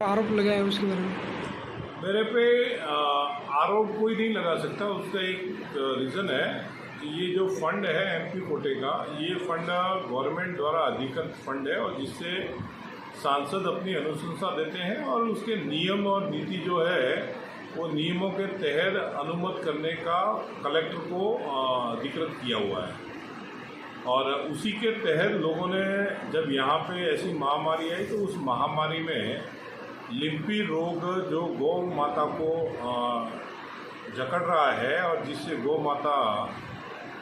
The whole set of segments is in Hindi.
आरोप लगाया है उसके बारे में? मेरे पे आरोप कोई नहीं लगा सकता। उसका एक रीज़न है कि ये जो फंड है एमपी कोटे का, ये फंड गवर्नमेंट द्वारा अधिकृत फंड है और जिससे सांसद अपनी अनुशंसा देते हैं और उसके नियम और नीति जो है वो नियमों के तहत अनुमत करने का कलेक्टर को अधिकृत किया हुआ है। और उसी के तहत लोगों ने जब यहाँ पे ऐसी महामारी आई तो उस महामारी में लिम्पी रोग जो गौ माता को जकड़ रहा है और जिससे गौ माता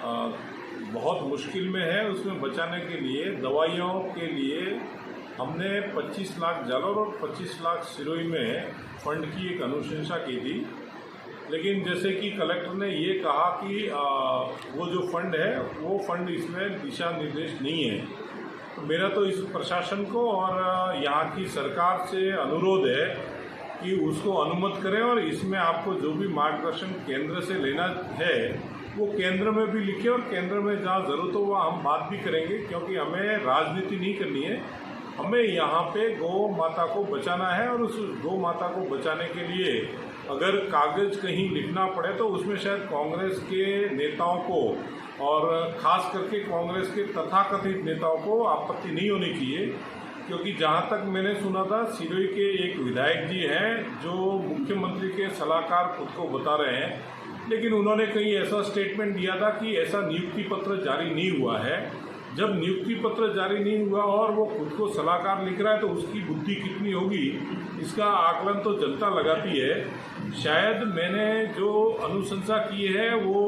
बहुत मुश्किल में है, उसमें बचाने के लिए दवाइयों के लिए हमने 25 लाख जालौर और 25 लाख सिरोही में फंड की एक अनुशंसा की थी। लेकिन जैसे कि कलेक्टर ने ये कहा कि वो जो फंड है वो फंड इसमें दिशा निर्देश नहीं है। तो मेरा तो इस प्रशासन को और यहाँ की सरकार से अनुरोध है कि उसको अनुमत करें और इसमें आपको जो भी मार्गदर्शन केंद्र से लेना है वो केंद्र में भी लिखे और केंद्र में जहाँ ज़रूरत हो वहाँ हम बात भी करेंगे, क्योंकि हमें राजनीति नहीं करनी है। हमें यहाँ पे गौ माता को बचाना है और उस गौ माता को बचाने के लिए अगर कागज़ कहीं लिखना पड़े तो उसमें शायद कांग्रेस के नेताओं को और ख़ास करके कांग्रेस के तथाकथित नेताओं को आपत्ति नहीं होनी चाहिए। क्योंकि जहाँ तक मैंने सुना था सिरोही के एक विधायक जी हैं जो मुख्यमंत्री के सलाहकार खुद को बता रहे हैं, लेकिन उन्होंने कहीं ऐसा स्टेटमेंट दिया था कि ऐसा नियुक्ति पत्र जारी नहीं हुआ है। जब नियुक्ति पत्र जारी नहीं हुआ और वो खुद को सलाहकार लिख रहा है तो उसकी बुद्धि कितनी होगी इसका आकलन तो जनता लगाती है। शायद मैंने जो अनुशंसा की है वो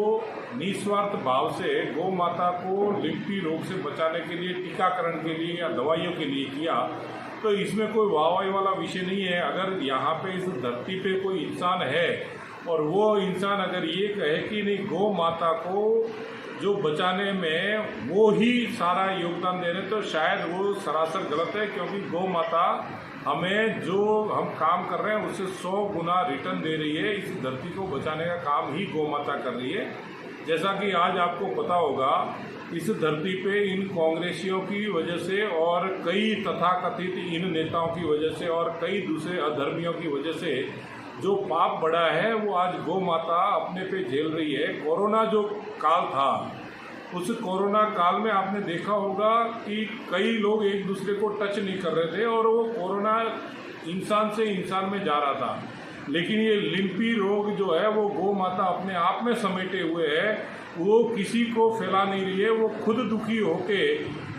निस्वार्थ भाव से गौ माता को लिम्पी रोग से बचाने के लिए, टीकाकरण के लिए या दवाइयों के लिए किया, तो इसमें कोई वाहवाही वाला विषय नहीं है। अगर यहाँ पे इस धरती पे कोई इंसान है और वो इंसान अगर ये कहे कि नहीं गौ माता को जो बचाने में वो ही सारा योगदान दे रहे, तो शायद वो सरासर गलत है। क्योंकि गौ माता हमें जो हम काम कर रहे हैं उससे 100 गुना रिटर्न दे रही है। इस धरती को बचाने का काम ही गौ माता कर रही है। जैसा कि आज आपको पता होगा इस धरती पे इन कांग्रेसियों की वजह से और कई तथाकथित इन नेताओं की वजह से और कई दूसरे अधर्मियों की वजह से जो पाप बढ़ा है वो आज गौ माता अपने पे झेल रही है। कोरोना जो काल था उस कोरोना काल में आपने देखा होगा कि कई लोग एक दूसरे को टच नहीं कर रहे थे और वो कोरोना इंसान से इंसान में जा रहा था। लेकिन ये लिम्पी रोग जो है वो गौ माता अपने आप में समेटे हुए है, वो किसी को फैला नहीं रही है, वो खुद दुखी होके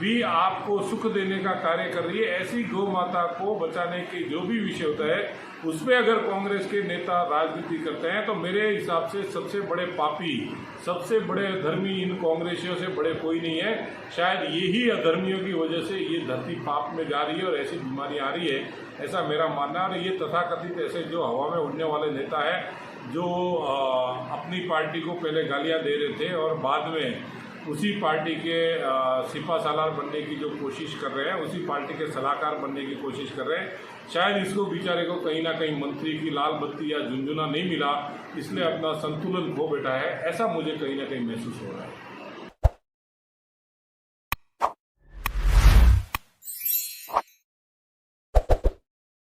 भी आपको सुख देने का कार्य कर रही है। ऐसी गौ माता को बचाने के जो भी विषय होता है उसमें अगर कांग्रेस के नेता राजनीति करते हैं तो मेरे हिसाब से सबसे बड़े पापी, सबसे बड़े अधर्मी इन कांग्रेसियों से बड़े कोई नहीं है। शायद यही अधर्मियों की वजह से ये धरती पाप में जा रही है और ऐसी बीमारी आ रही है, ऐसा मेरा मानना है। और ये तथाकथित ऐसे जो हवा में उड़ने वाले नेता है जो अपनी पार्टी को पहले गालियां दे रहे थे और बाद में उसी पार्टी के सिपा सालार बनने की जो कोशिश कर रहे हैं, उसी पार्टी के सलाहकार बनने की कोशिश कर रहे हैं, शायद इसको बेचारे को कहीं ना कहीं मंत्री की लाल बत्ती या झुंझुना नहीं मिला, इसलिए अपना संतुलन खो बैठा है, ऐसा मुझे कहीं ना कहीं महसूस हो रहा है।